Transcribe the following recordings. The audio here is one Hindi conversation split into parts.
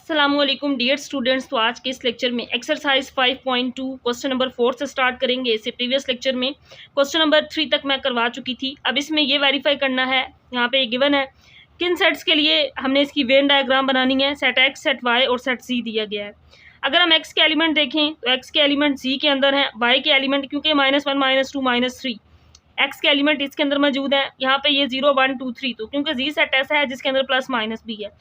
अस्सलामुअलैकुम डियर स्टूडेंट्स। तो आज के इस लेक्चर में एक्सरसाइज 5.2 क्वेश्चन नंबर 4 से स्टार्ट करेंगे। इससे प्रीवियस लेक्चर में क्वेश्चन नंबर 3 तक मैं करवा चुकी थी। अब इसमें ये वेरीफाई करना है, यहाँ पे गिवन है किन सेट्स के लिए हमने इसकी वेन डायग्राम बनानी है। सेट एक्स, सेट वाई और सेट जी दिया गया है। अगर हम एक्स के एलिमेंट देखें तो एक्स के एलिमेंट जी के अंदर हैं, वाई के एलिमेंट क्योंकि -1 -2 -3 एक्स के एलिमेंट इसके अंदर मौजूद है। यहाँ पे ये 0 1 2 3, तो क्योंकि जी सेट ऐसा है जिसके अंदर प्लस माइनस भी है,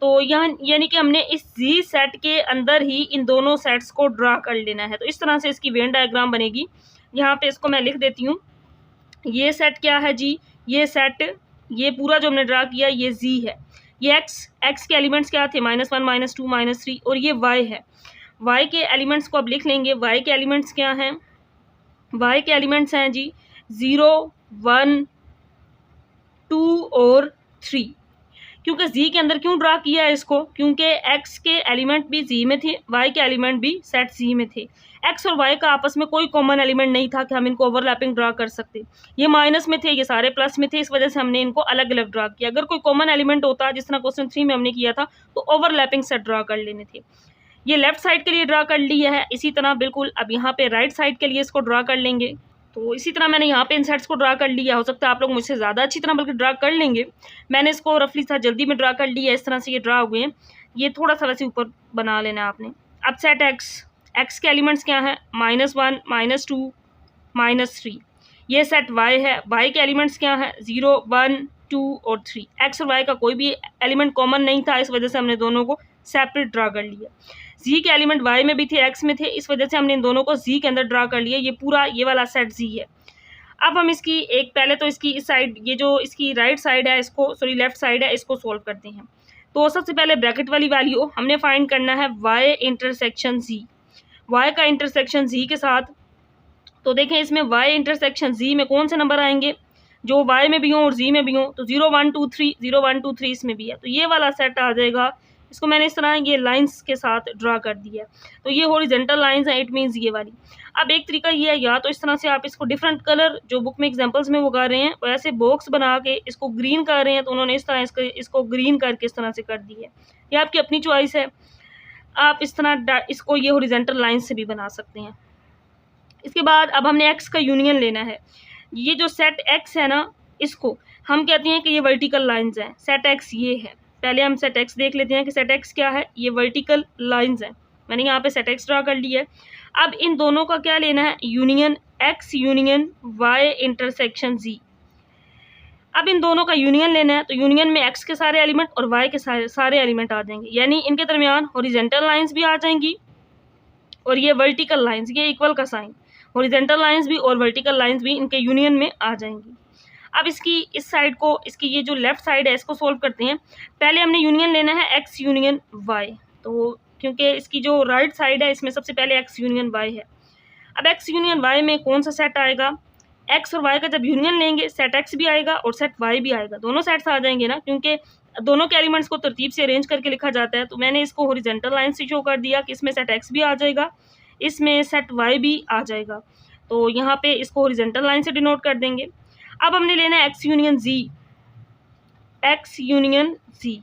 तो यहाँ यानी कि हमने इस जी सेट के अंदर ही इन दोनों सेट्स को ड्रा कर लेना है। तो इस तरह से इसकी वेन डायग्राम बनेगी। यहाँ पे इसको मैं लिख देती हूँ। ये सेट क्या है जी, ये सेट, ये पूरा जो हमने ड्रा किया ये जी है। ये एक्स के एलिमेंट्स क्या थे, -1 -2 -3, और ये वाई है। वाई के एलिमेंट्स को अब लिख लेंगे। वाई के एलिमेंट्स क्या हैं, वाई के एलिमेंट्स हैं जी 0 1 2 और 3। क्योंकि जी के अंदर क्यों ड्रा किया है इसको, क्योंकि एक्स के एलिमेंट भी जी में थे, वाई के एलिमेंट भी सेट जी में थे। एक्स और वाई का आपस में कोई कॉमन एलिमेंट नहीं था कि हम इनको ओवरलैपिंग ड्रा कर सकते। ये माइनस में थे, ये सारे प्लस में थे, इस वजह से हमने इनको अलग अलग ड्रा किया। अगर कोई कॉमन एलिमेंट होता, जिस तरह क्वेश्चन 3 में हमने किया था, तो ओवरलैपिंग सेट ड्रा कर लेने थे। ये लेफ्ट साइड के लिए ड्रा कर लिया है। इसी तरह बिल्कुल अब यहाँ पे राइट साइड के लिए इसको ड्रा कर लेंगे। तो इसी तरह मैंने यहाँ पे इन सेट्स को ड्रा कर लिया। हो सकता है आप लोग मुझसे ज़्यादा अच्छी तरह बल्कि ड्रा कर लेंगे। मैंने इसको रफली सा जल्दी में ड्रा कर लिया। इस तरह से ये ड्रा हुए हैं। ये थोड़ा सा वैसे ऊपर बना लेना है आपने। अब सेट एक्स के एलिमेंट्स क्या हैं, -1 -2 -3। ये सेट वाई है। वाई के एलिमेंट्स क्या हैं, 0 1 2 और 3। एक्स और वाई का कोई भी एलिमेंट कॉमन नहीं था, इस वजह से हमने दोनों को सेपरेट ड्रा कर लिया। जी के एलिमेंट वाई में भी थे, एक्स में थे, इस वजह से हमने इन दोनों को जी के अंदर ड्रा कर लिया। ये पूरा ये वाला सेट जी है। अब हम इसकी एक पहले तो इसकी इस साइड, ये जो इसकी राइट साइड है, इसको सॉरी लेफ्ट साइड है, इसको सोल्व करते हैं। तो सबसे पहले ब्रैकेट वाली वैल्यू हमने फाइंड करना है वाई इंटरसेक्शन जी। वाई का इंटरसेक्शन जी के साथ, तो देखें इसमें वाई इंटरसेक्शन जी में कौन से नंबर आएंगे, जो वाई में भी हों और जी में भी हों। तो 0 1 2 3 0 1 2 3 इसमें भी है, तो ये वाला सेट आ जाएगा। इसको मैंने इस तरह ये लाइंस के साथ ड्रा कर दिया। तो ये हॉरिजॉन्टल लाइंस हैं, इट मीन्स ये वाली। अब एक तरीका ये है, या तो इस तरह से आप इसको डिफरेंट कलर जो बुक में एग्जांपल्स में वो कर रहे हैं, वैसे बॉक्स बना के इसको ग्रीन कर रहे हैं, तो उन्होंने इस तरह इसको ग्रीन करके इस तरह से कर दी है। ये आपकी अपनी चॉइस है। आप इस तरह इसको ये हॉरिजॉन्टल लाइंस से भी बना सकते हैं। इसके बाद अब हमने एक्स का यूनियन लेना है। ये जो सेट एक्स है ना, इसको हम कहते हैं कि ये वर्टिकल लाइंस हैं। सेट एक्स ये है। पहले हम सेट एक्स देख लेते हैं कि सेट एक्स क्या है। ये वर्टिकल लाइंस हैं। मैंने यहाँ पे सेट एक्स ड्रा कर लिया है। अब इन दोनों का क्या लेना है, union X union Y intersection जी। अब इन दोनों का यूनियन लेना है, तो यूनियन में एक्स के सारे एलिमेंट और वाई के सारे एलिमेंट आ जाएंगे, यानी इनके दरमियान हॉरिजॉन्टल लाइंस भी आ जाएंगी और ये वर्टिकल लाइंस, ये इक्वल का साइन, हॉरिजॉन्टल लाइंस भी और वर्टिकल लाइंस भी इनके यूनियन में आ जाएंगी। अब इसकी इस साइड को, इसकी ये जो लेफ्ट साइड है, इसको सोल्व करते हैं। पहले हमने यूनियन लेना है एक्स यूनियन वाई, तो क्योंकि इसकी जो राइट साइड है इसमें सबसे पहले एक्स यूनियन वाई है। अब एक्स यूनियन वाई में कौन सा सेट आएगा, एक्स और वाई का जब यूनियन लेंगे सेट एक्स भी आएगा और सेट वाई भी आएगा, दोनों सेट्स आ जाएंगे ना, क्योंकि दोनों के एलिमेंट्स को तरतीब से अरेंज करके लिखा जाता है। तो मैंने इसको हॉरिजॉन्टल लाइन से शो कर दिया कि इसमें सेट एक्स भी आ जाएगा, इसमें सेट वाई भी आ जाएगा। तो यहाँ पे इसको हॉरिजॉन्टल लाइन से डिनोट कर देंगे। अब हमने लेना है एक्स यूनियन जी। एक्स यूनियन जी,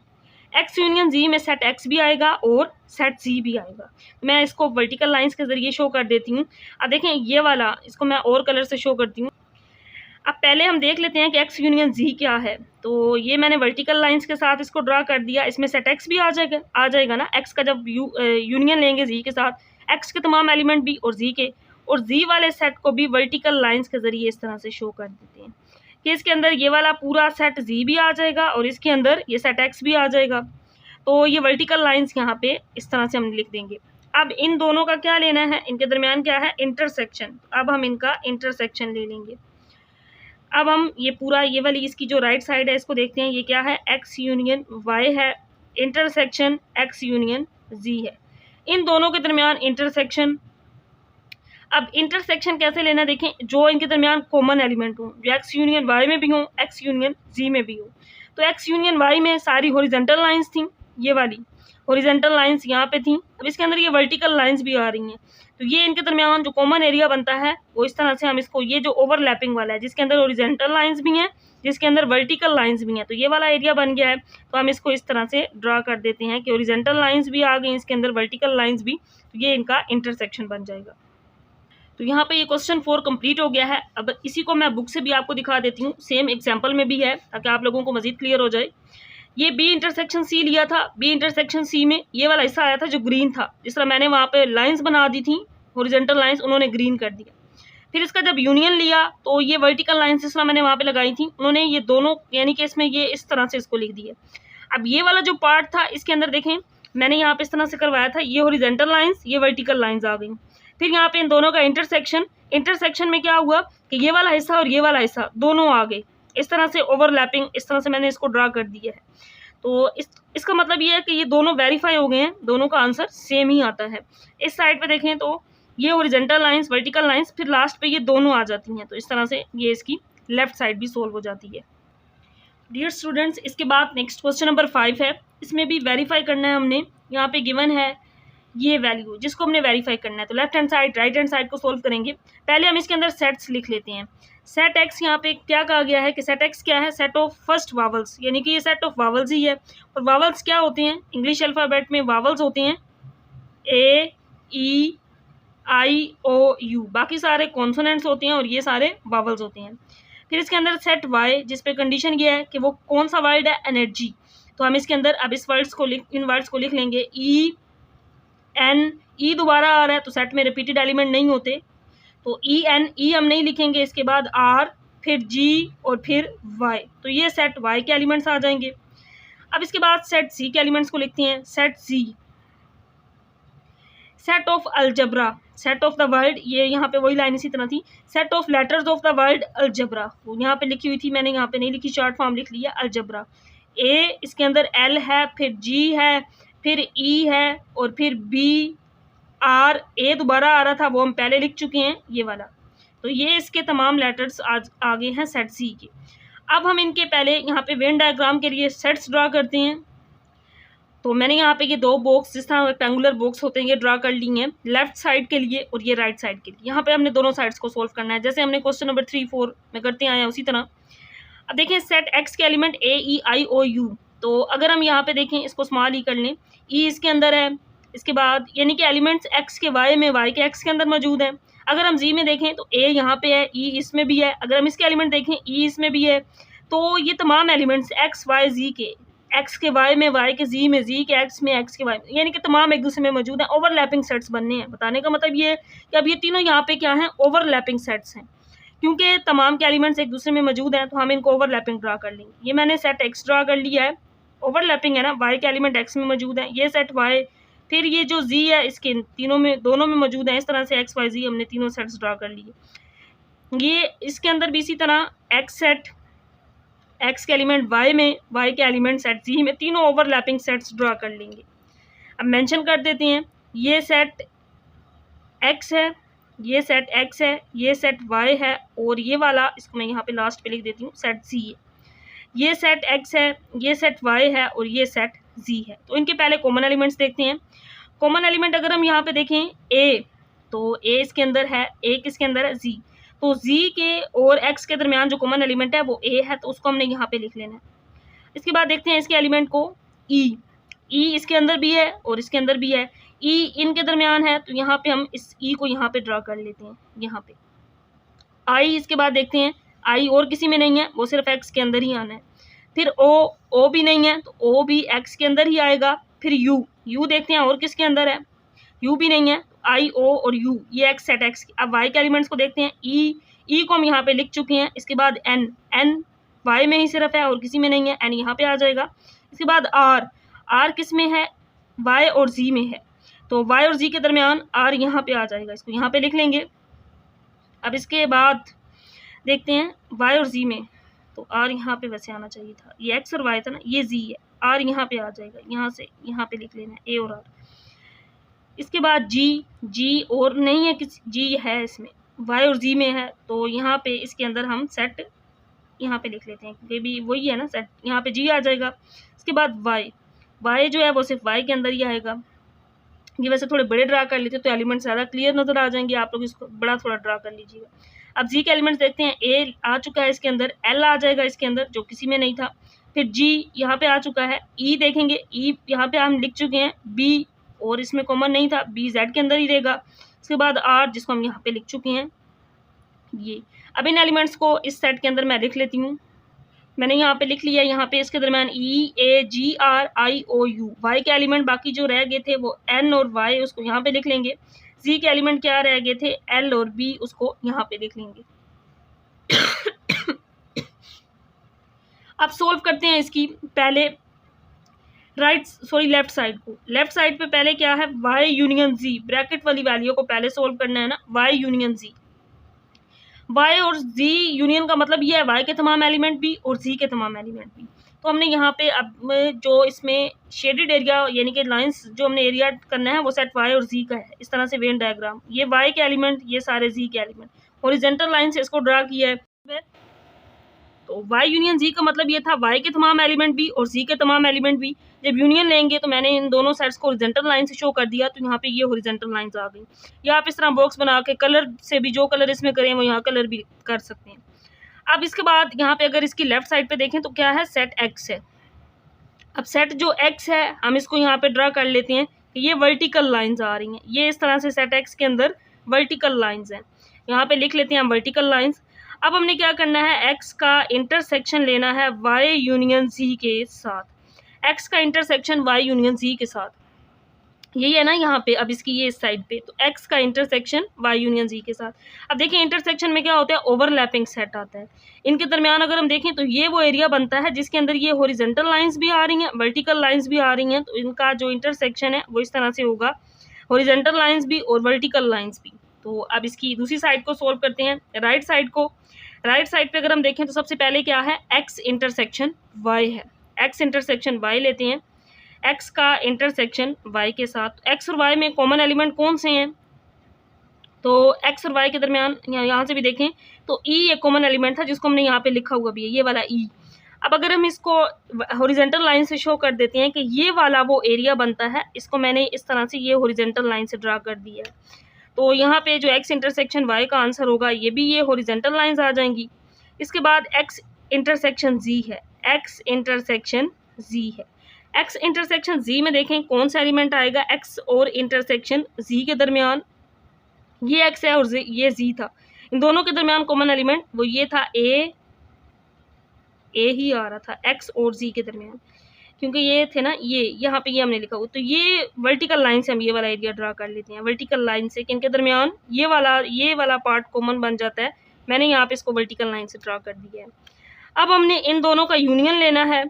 एक्स यूनियन जी में सेट एक्स भी आएगा और सेट जी भी आएगा। मैं इसको वर्टिकल लाइंस के जरिए शो कर देती हूँ। अब देखें ये वाला, इसको मैं और कलर से शो करती हूँ। अब पहले हम देख लेते हैं कि एक्स यूनियन जी क्या है। तो ये मैंने वर्टिकल लाइंस के साथ इसको ड्रा कर दिया। इसमें सेट एक्स भी आ जाएगा ना। एक्स का जब यूनियन लेंगे जी के साथ, एक्स के तमाम एलिमेंट भी और जी के, और जी वाले सेट को भी वर्टिकल लाइंस के जरिए इस तरह से शो कर देते हैं कि इसके अंदर ये वाला पूरा सेट जी भी आ जाएगा और इसके अंदर ये सेट एक्स भी आ जाएगा। तो ये वर्टिकल लाइंस यहाँ पे इस तरह से हम लिख देंगे। अब इन दोनों का क्या लेना है, इनके दरमियान क्या है, इंटरसेक्शन। अब हम इनका इंटरसेक्शन ले लेंगे। अब हम ये पूरा ये वाली इसकी जो राइट साइड है इसको देखते हैं। ये क्या है, एक्स यूनियन वाई है, इंटरसेक्शन एक्स यूनियन जी है। इन दोनों के दरमियान इंटरसेक्शन। अब इंटरसेक्शन कैसे लेना, देखें जो इनके दरमियान कॉमन एलिमेंट हो, जो एक्स यूनियन वाई में भी हो, एक्स यूनियन जी में भी हो। तो एक्स यूनियन वाई में सारी हॉरिजॉन्टल लाइंस थी, ये वाली हॉरिजेंटल लाइंस यहाँ पे थी, अब इसके अंदर ये वर्टिकल लाइंस भी आ रही हैं। तो ये इनके दरमियान जो कॉमन एरिया बनता है वो इस तरह से हम इसको, ये जो ओवरलैपिंग वाला है जिसके अंदर हॉरिजेंटल लाइंस भी हैं, जिसके अंदर वर्टिकल लाइंस भी हैं, तो ये वाला एरिया बन गया है। तो हम इसको इस तरह से ड्रा कर देते हैं कि हॉरिजेंटल लाइंस भी आ गई, इसके अंदर वर्टिकल लाइंस भी, तो ये इनका इंटरसेक्शन बन जाएगा। तो यहाँ पे ये क्वेश्चन 4 कंप्लीट हो गया है। अब इसी को मैं बुक से भी आपको दिखा देती हूँ, सेम एग्जाम्पल में भी है ताकि आप लोगों को मजीद क्लियर हो जाए। ये बी इंटरसेक्शन सी लिया था, बी इंटरसेक्शन सी में ये वाला हिस्सा आया था जो ग्रीन था, जिस तरह मैंने वहाँ पे लाइंस बना दी थी हॉरिजॉन्टल लाइंस, उन्होंने ग्रीन कर दिया। फिर इसका जब यूनियन लिया तो ये वर्टिकल लाइंस जिस तरह मैंने वहाँ पे लगाई थी, उन्होंने ये दोनों यानी कि इसमें ये इस तरह से इसको लिख दिया। अब ये वाला जो पार्ट था इसके अंदर देखें मैंने यहाँ पे इस तरह से करवाया था, ये हॉरिजॉन्टल लाइंस ये वर्टिकल लाइंस आ गई। फिर यहाँ पे इन दोनों का इंटरसेक्शन में क्या हुआ कि ये वाला हिस्सा और ये वाला हिस्सा दोनों आ गए, इस तरह से ओवरलैपिंग, इस तरह से मैंने इसको ड्रा कर दिया है। तो इसका मतलब ये है कि ये दोनों वेरीफाई हो गए हैं, दोनों का आंसर सेम ही आता है। इस साइड पे देखें तो ये हॉरिजॉन्टल लाइंस वर्टिकल लाइंस, फिर लास्ट पे ये दोनों आ जाती हैं, तो इस तरह से ये इसकी लेफ्ट साइड भी सोल्व हो जाती है। डियर स्टूडेंट्स, इसके बाद नेक्स्ट क्वेश्चन नंबर 5 है, इसमें भी वेरीफाई करना है हमने। यहाँ पे गिवन है ये वैल्यू जिसको हमने वेरीफाई करना है, तो left hand side right hand side को सोल्व करेंगे। पहले हम इसके अंदर सेट्स लिख लेते हैं। सेट एक्स यहाँ पे क्या कहा गया है कि सेट एक्स क्या है, सेट ऑफ फर्स्ट वावल्स, यानी कि ये सेट ऑफ वावल्स ही है। और वावल्स क्या होते हैं, इंग्लिश अल्फ़ाबेट में वावल्स होते हैं ए ई आई ओ यू, बाकी सारे कॉन्सोनेंट्स होते हैं और ये सारे वावल्स होते हैं। फिर इसके अंदर सेट वाई, जिस पे कंडीशन ये है कि वो कौन सा वर्ड है, एनर्जी, तो हम इसके अंदर अब इस वर्ड्स को इन वर्ड्स को लिख लेंगे ई एन, ई दोबारा आ रहा है तो सेट में रिपीटेड एलिमेंट नहीं होते, तो ई एन, ई हम नहीं लिखेंगे, इसके बाद आर, फिर जी और फिर वाई, तो ये सेट वाई के एलिमेंट्स आ जाएंगे। अब इसके बाद सेट सी के एलिमेंट्स को लिखते हैं। Set C, set of algebra, set of the word, ये यहाँ पे वही लाइन इसी तरह थी, set of letters of the word algebra, वो यहाँ पे लिखी हुई थी, मैंने यहाँ पे नहीं लिखी, शॉर्ट फॉर्म लिख लिया अलजबरा। ए, इसके अंदर एल है, फिर जी है, फिर ई है और फिर बी आर, ए दोबारा आ रहा था वो हम पहले लिख चुके हैं ये वाला, तो ये इसके तमाम लेटर्स आज आगे हैं सेट सी के। अब हम इनके पहले यहाँ पे वेन डायग्राम के लिए सेट्स ड्रा करते हैं। तो मैंने यहाँ पे ये दो बॉक्स जिस तरह रेक्टेंगुलर बॉक्स होते हैं ये ड्रा कर ली हैं, लेफ्ट साइड के लिए और ये राइट साइड के लिए। यहाँ पे हमने दोनों साइड्स को सोल्व करना है, जैसे हमने क्वेश्चन नंबर 3, 4 में करते आए हैं उसी तरह। अब देखें सेट एक्स के element A E I O U, तो अगर हम यहाँ पे देखें इसको स्मॉल ई कर लें, ई इसके अंदर है, इसके बाद यानी कि एलिमेंट्स एक्स के वाई में, वाई के एक्स के अंदर मौजूद है। अगर हम जी में देखें तो ए यहाँ पे है, ई इसमें भी है, अगर हम इसके एलिमेंट देखें ई इसमें भी है, तो ये तमाम एलिमेंट्स एक्स वाई जी के, एक्स के वाई में, वाई के जी में, जी के एक्स में, एक्स के वाई में, यानी कि तमाम एक दूसरे में मौजूद हैं। ओवरलैपिंग सेट्स बनने हैं, बताने का मतलब ये है कि अब ये तीनों यहाँ पे क्या हैं, ओवरलैपिंग सेट्स हैं, क्योंकि तमाम के एलिमेंट्स एक दूसरे में मौजूद हैं, तो हम इनको ओवरलैपिंग ड्रा कर लेंगे। ये मैंने सेट एक्स ड्रा कर लिया है, ओवरलैपिंग है ना, वाई के एलिमेंट एक्स में मौजूद हैं, ये सेट वाई, फिर ये जो जी है इसके तीनों में, दोनों में मौजूद है। इस तरह से एक्स वाई जी हमने तीनों सेट्स ड्रा कर लिए। ये इसके अंदर भी इसी तरह एक्स सेट, एक्स के एलिमेंट वाई में, वाई के एलिमेंट सेट जी में, तीनों ओवरलैपिंग सेट्स ड्रा कर लेंगे। अब मेंशन कर देते हैं, ये सेट एक्स है, ये सेट एक्स है, ये सेट वाई है और ये वाला इसको मैं यहाँ पे लास्ट पे लिख देती हूँ सेट जी है। ये सेट एक्स है, ये सेट वाई है और ये सेट जी है। तो इनके पहले कॉमन एलिमेंट्स देखते हैं। कॉमन एलिमेंट अगर हम यहाँ पे देखें ए, तो ए इसके अंदर है, ए किसके अंदर है, जी, तो जी के और एक्स के दरमियान जो कॉमन एलिमेंट है वो ए है, तो उसको हमने यहाँ पे लिख लेना है। इसके बाद देखते हैं इसके एलिमेंट को ई, ई इसके अंदर भी है और इसके अंदर भी है, ई इनके दरमियान है, तो यहाँ पे हम इस ई को यहाँ पे ड्रा कर लेते हैं यहाँ पे। आई इसके बाद देखते हैं, आई और किसी में नहीं है, वो सिर्फ एक्स के अंदर ही आना है। फिर ओ, ओ भी नहीं है, तो ओ भी एक्स के अंदर ही आएगा। फिर यू, यू देखते हैं और किसके अंदर है, यू भी नहीं है, आई ओ और यू, ये एक्स सेट एक्स। अब वाई के एलिमेंट्स को देखते हैं, ई, ई को हम यहाँ पे लिख चुके हैं। इसके बाद एन, एन वाई में ही सिर्फ है और किसी में नहीं है, एन यहाँ पे आ जाएगा। इसके बाद आर, आर किस में है, वाई और जी में है, तो वाई और जी के दरमियान आर यहाँ पे आ जाएगा, इसको यहाँ पे लिख लेंगे। अब इसके बाद देखते हैं वाई और जी में, तो आर यहाँ पे वैसे आना चाहिए था, ये एक्स और वाई था ना, ये जी है, आर यहाँ पे आ जाएगा, यहाँ से यहाँ पे लिख लेना है ए और आर। इसके बाद जी, जी और नहीं है, किस जी है इसमें, वाई और जी में है, तो यहाँ पे इसके अंदर हम सेट यहाँ पे लिख लेते हैं क्योंकि भी वही है ना सेट, यहाँ पे जी आ जाएगा। इसके बाद वाई, वाई जो है वो सिर्फ वाई के अंदर ही आएगा। ये वैसे थोड़े बड़े ड्रा कर लेते तो एलिमेंट ज़्यादा क्लियर नज़र आ जाएंगे, आप लोग इसको बड़ा थोड़ा ड्रा कर लीजिएगा। अब जी के एलिमेंट्स देखते हैं, ए आ चुका है इसके अंदर, एल आ जाएगा इसके अंदर जो किसी में नहीं था, फिर जी यहाँ पे आ चुका है, ई देखेंगे, ई यहाँ पे हम लिख चुके हैं, बी और इसमें कॉमन नहीं था, बी जेड के अंदर ही रहेगा। उसके बाद आर जिसको हम यहाँ पे लिख चुके हैं ये। अब इन एलिमेंट्स को इस सेट के अंदर मैं लिख लेती हूँ, मैंने यहाँ पे लिख लिया, यहाँ पे इसके दरम्यान E A G R I O U, Y के एलिमेंट बाकी जो रह गए थे वो एन और वाई, उसको यहाँ पे लिख लेंगे। जी के एलिमेंट क्या रह गए थे, एल और बी, उसको यहाँ पे लिख लेंगे। अब सोल्व करते हैं इसकी, पहले लेफ्ट साइड को। लेफ्ट साइड पे पहले क्या है, वाई यूनियन जी, ब्रैकेट वाली वैल्यू को पहले सोल्व करना है ना, वाई यूनियन जी। वाई और जी यूनियन का मतलब ये है वाई के तमाम एलिमेंट भी और जी के तमाम एलिमेंट भी। तो हमने यहाँ पे अब जो इसमें शेडेड एरिया यानी कि लाइंस जो हमने एरिया करना है वो सेट वाई और जी का है। इस तरह से वेन डायग्राम, ये वाई के एलिमेंट, ये सारे जी के एलिमेंट, हॉरिजॉन्टल लाइन से इसको ड्रा किया है। तो वाई यूनियन जी का मतलब ये था वाई के तमाम एलिमेंट भी और जी के तमाम एलिमेंट भी। जब यूनियन लेंगे तो मैंने इन दोनों सेट्स को हॉरिजॉन्टल लाइन से शो कर दिया, तो यहाँ पे ये हॉरिजॉन्टल लाइंस आ गई। या आप इस तरह बॉक्स बना के कलर से भी जो कलर इसमें करें वो यहाँ कलर भी कर सकते हैं। अब इसके बाद यहाँ पे अगर इसकी लेफ्ट साइड पे देखें तो क्या है, सेट एक्स है। अब सेट जो एक्स है हम इसको यहाँ पे ड्रा कर लेते हैं कि ये वर्टिकल लाइंस आ रही हैं, ये इस तरह से सेट एक्स के अंदर वर्टिकल लाइंस हैं, यहाँ पे लिख लेते हैं हम वर्टिकल लाइंस। अब हमने क्या करना है, एक्स का इंटरसेक्शन लेना है वाई यूनियन जी के साथ, एक्स का इंटरसेक्शन वाई यूनियन जी के साथ, यही है ना यहाँ पे। अब इसकी ये इस साइड पे, तो एक्स का इंटरसेक्शन वाई यूनियन जी के साथ। अब देखिए इंटरसेक्शन में क्या होता है, ओवरलैपिंग सेट आता है। इनके दरमियान अगर हम देखें तो ये वो एरिया बनता है जिसके अंदर ये हॉरिजॉन्टल लाइंस भी आ रही हैं, वर्टिकल लाइंस भी आ रही हैं, तो इनका जो इंटरसेक्शन है वो इस तरह से होगा, हॉरिजॉन्टल लाइंस भी और वर्टिकल लाइंस भी। तो अब इसकी दूसरी साइड को सोल्व करते हैं, राइट साइड को। राइट साइड पे अगर हम देखें तो सबसे पहले क्या है, एक्स इंटरसेक्शन वाई है, एक्स इंटरसेक्शन वाई लेते हैं, एक्स का इंटरसेक्शन वाई के साथ। एक्स और वाई में कॉमन एलिमेंट कौन से हैं, तो एक्स और वाई के दरमियान यहाँ से भी देखें तो ई एक कॉमन एलिमेंट था जिसको हमने यहाँ पे लिखा हुआ भी है, ये वाला ई। अब अगर हम इसको हॉरिजॉन्टल लाइन से शो कर देते हैं कि ये वाला वो एरिया बनता है, इसको मैंने इस तरह से ये हॉरिजॉन्टल लाइन से ड्रा कर दिया है, तो यहाँ पे जो एक्स इंटरसेक्शन वाई का आंसर होगा ये भी ये हॉरिजॉन्टल लाइंस आ जाएंगी। इसके बाद एक्स इंटरसेक्शन जी है, एक्स इंटरसेक्शन जी है, एक्स इंटरसेक्शन जी में देखें कौन सा एलिमेंट आएगा, एक्स और इंटरसेक्शन जी के दरमियान ये एक्स है और ये जी था, इन दोनों के दरमियान कॉमन एलिमेंट वो ये था, ए ही आ रहा था एक्स और जी के दरमियान, क्योंकि ये थे ना ये यहाँ पे ये हमने लिखा हुआ। तो ये वर्टिकल लाइन से हम ये वाला एरिया ड्रा कर लेते हैं, वर्टिकल लाइन से कि इनके दरमियान ये वाला पार्ट कॉमन बन जाता है। मैंने यहाँ पे इसको वर्टिकल लाइन से ड्रा कर दिया है। अब हमने इन दोनों का यूनियन लेना है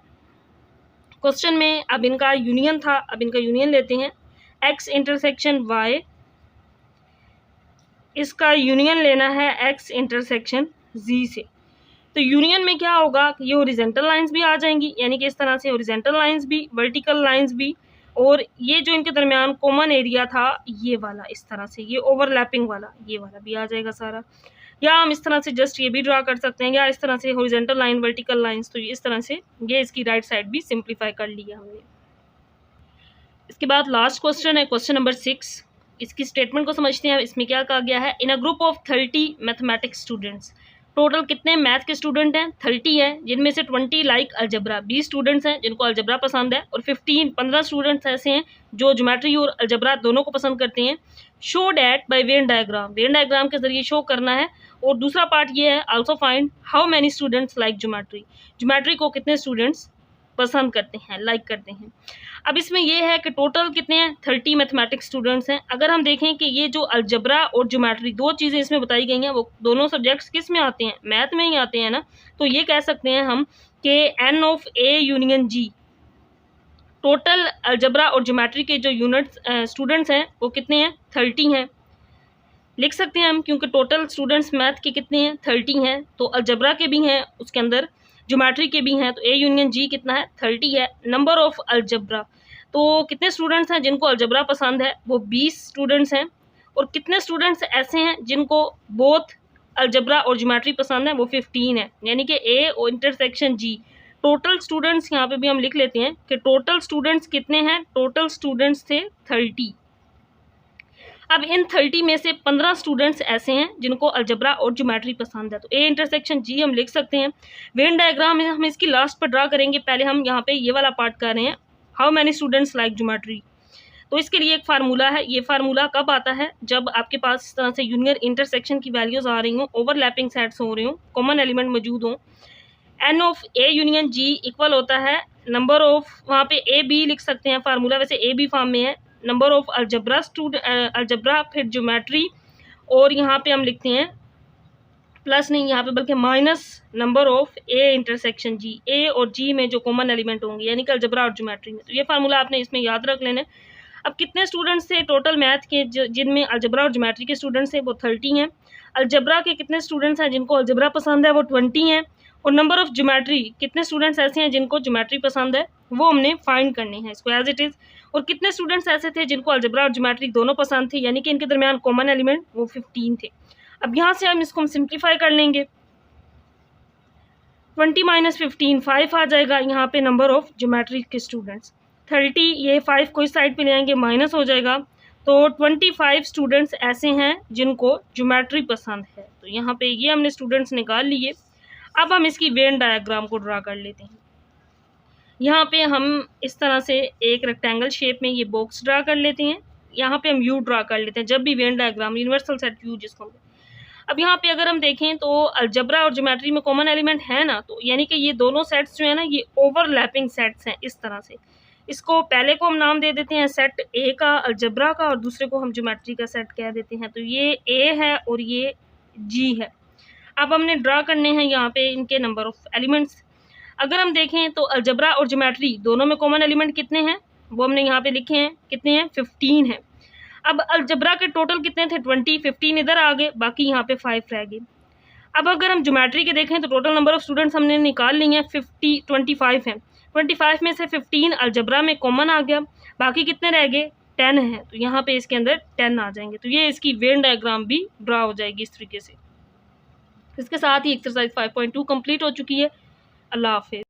क्वेश्चन में। अब इनका यूनियन था, अब इनका यूनियन लेते हैं, एक्स इंटरसेक्शन वाई, इसका यूनियन लेना है एक्स इंटरसेक्शन जी से। तो यूनियन में क्या होगा कि ये हॉरिजॉन्टल लाइंस भी आ जाएंगी, यानी कि इस तरह से हॉरिजॉन्टल लाइंस भी, वर्टिकल लाइंस भी, और ये जो इनके दरमियान कॉमन एरिया था ये वाला, इस तरह से ये ओवरलैपिंग वाला ये वाला भी आ जाएगा सारा। या हम इस तरह से जस्ट ये भी ड्रा कर सकते हैं, या इस तरह से हॉरिजॉन्टल लाइन वर्टिकल लाइंस, तो इस तरह से ये इसकी राइट साइड भी सिंप्लीफाई कर लिया हमने। इसके बाद लास्ट क्वेश्चन है क्वेश्चन नंबर 6। इसकी स्टेटमेंट को समझते हैं। इसमें क्या कहा गया है, in a group of 30 mathematics students, total कितने मैथ के स्टूडेंट हैं, 30 हैं, जिनमें से 20 लाइक अलजबरा, 20 स्टूडेंट्स हैं जिनको अलजबरा पसंद है, और 15 स्टूडेंट्स ऐसे हैं जो ज्योमेट्री और अलजबरा दोनों को पसंद करते हैं। Show that by Venn diagram, Venn diagram के जरिए शो करना है। और दूसरा पार्ट ये है, also find how many students like geometry, geometry को कितने स्टूडेंट्स पसंद करते हैं, लाइक करते हैं। अब इसमें यह है कि टोटल कितने हैं, 30 मैथमेटिक्स स्टूडेंट्स हैं। अगर हम देखें कि ये जो अलजबरा और ज्योमेट्री दो चीज़ें इसमें बताई गई हैं, वो दोनों सब्जेक्ट्स किस में आते हैं, मैथ में ही आते हैं ना, तो ये कह सकते हैं हम कि n of A union G, total algebra और ज्योमेट्री के जो यूनिट्स स्टूडेंट्स हैं वो कितने हैं, 30 हैं। लिख सकते हैं हम, क्योंकि टोटल स्टूडेंट्स मैथ के कितने हैं, 30 हैं, तो अलजबरा के भी हैं उसके अंदर, ज्योमेट्री के भी हैं, तो ए यूनियन जी कितना है, 30 है। नंबर ऑफ अलजबरा, तो कितने स्टूडेंट्स हैं जिनको अलजबरा पसंद है, वो 20 स्टूडेंट्स हैं। और कितने स्टूडेंट्स ऐसे हैं जिनको बोथ अलजबरा और ज्योमेट्री पसंद है, वो 15 है। यानी कि ए और इंटरसेक्शन जी टोटल स्टूडेंट्स यहाँ पे भी हम लिख लेते हैं कि टोटल स्टूडेंट्स कितने हैं। टोटल स्टूडेंट्स थे 30। अब इन 30 में से 15 स्टूडेंट्स ऐसे हैं जिनको अलजबरा और ज्योमेट्री पसंद है। तो ए इंटरसेक्शन जी हम लिख सकते हैं। वेन डायग्राम हम इसकी लास्ट पर ड्रा करेंगे। पहले हम यहाँ पे ये वाला पार्ट कर रहे हैं, how many students like geometry. तो इसके लिए एक फार्मूला है। ये फार्मूला कब आता है, जब आपके पास इस तरह से यूनियन इंटरसेक्शन की वैल्यूज आ रही हों, ओवरलैपिंग सेट्स हो रहे हों, कॉमन एलिमेंट मौजूद हों। N of A union G equal होता है नंबर ऑफ, वहाँ पे ए बी लिख सकते हैं फार्मूला, वैसे ए बी फॉर्म में है, नंबर ऑफ अलजबरा फिर ज्योमेट्री, और यहाँ पे हम लिखते हैं प्लस नहीं यहाँ पे बल्कि minus number of A intersection G. A और जी में जो कॉमन एलिमेंट होंगे यानी कि अलजबरा और ज्योमेट्री में। तो ये फार्मूला आपने इसमें याद रख लेना है। अब कितने स्टूडेंट्स थे टोटल मैथ के जिनमें अलजबरा और ज्योमेट्री के स्टूडेंट्स हैं, वो 30 हैं। अलजबरा के कितने स्टूडेंट्स हैं जिनको अलजबरा पसंद है, वो 20 हैं। और नंबर ऑफ ज्योमेट्री, कितने स्टूडेंट्स ऐसे हैं जिनको ज्योमेट्री पसंद है, वो हमने फाइंड करने हैं इसको एज इट इज़। और कितने स्टूडेंट्स ऐसे थे जिनको अलजबरा और ज्योमेट्री दोनों पसंद थे, यानी कि इनके दरमियान कॉमन एलिमेंट वो 15 थे। अब यहाँ से हम इसको सिंप्लीफाई कर लेंगे। 20 माइनस 15 5 आ जाएगा यहाँ पे नंबर ऑफ ज्योमेट्री के स्टूडेंट्स। 30 ये 5 को इस साइड पे ले आएंगे, माइनस हो जाएगा। तो 25 स्टूडेंट्स ऐसे हैं जिनको ज्योमेट्री पसंद है। तो यहाँ पे ये हमने स्टूडेंट्स निकाल लिए। अब हम इसकी वेन डायग्राम को ड्रा कर लेते हैं। यहाँ पे हम इस तरह से एक रेक्टेंगल शेप में ये बॉक्स ड्रा कर लेते हैं। यहाँ पे हम यू ड्रा कर लेते हैं जब भी Venn diagram, universal set you जिसको। अब यहाँ पे अगर हम देखें तो अलजबरा और ज्योमेट्री में कॉमन एलिमेंट है ना, तो यानी कि ये दोनों सेट्स जो है ना ये ओवरलैपिंग सेट्स हैं इस तरह से। इसको पहले को हम नाम दे देते हैं सेट ए का अलजबरा का, और दूसरे को हम ज्योमेट्री का सेट कह देते हैं। तो ये ए है और ये जी है। अब हमने ड्रा करने हैं यहाँ पे इनके नंबर ऑफ एलिमेंट्स। अगर हम देखें तो अलजबरा और ज्योमेट्री दोनों में कॉमन एलिमेंट कितने हैं, वो हमने यहाँ पे लिखे हैं, कितने हैं, 15 हैं। अब अलजबरा के टोटल कितने थे, 20, 15 इधर आ गए, बाकी यहाँ पे 5 रह गए। अब अगर हम ज्योमेट्री के देखें तो टोटल नंबर ऑफ स्टूडेंट्स हमने निकाल ली हैं, 25 हैं। 25 में से 15 अलजबरा में कॉमन आ गया, बाकी कितने रह गए, 10 हैं। तो यहाँ पे इसके अंदर 10 आ जाएंगे। तो ये इसकी वेन डायग्राम भी ड्रा हो जाएगी इस तरीके से। इसके साथ ही एक्सरसाइज 5.2 कंप्लीट हो चुकी है। अल्लाह हाफिज़।